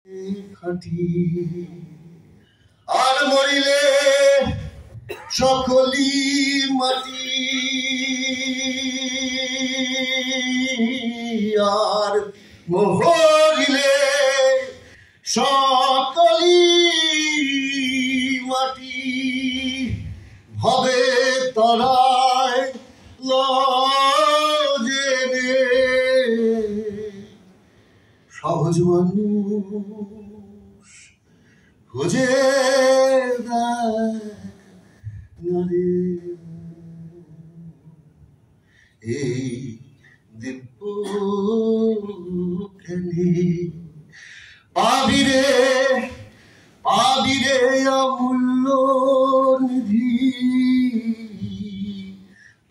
খাটি আর মরিলে সকলি মাটি আর মরিলে সকলি মাটি ভবে তরায় লজেনে সহজ মানুষ খুঁজে নারে এই দিব্য খেলি পাবিরে অমূল্য নিধি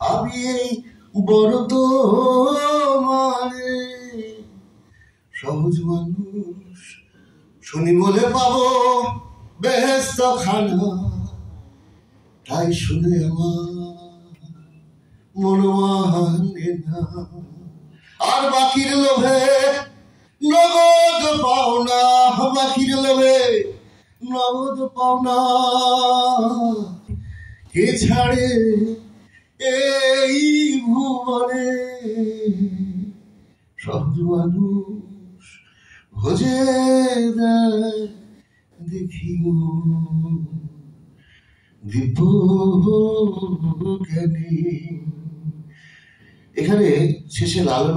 পাবি এই বরদ মানে সহজ মানুষ শুনি বলে পাবো বেহেশত খানা তাই শুনে আমার মন মানে না আর বাকির লোভে নগদ পাওনা বাকির লোভে নগদ পাওনা কে ছাড়ে এই ভুবনে সহজ মানুষ ভোজে দেখি দিব্য জ্ঞানী। এখানে শেষে লালন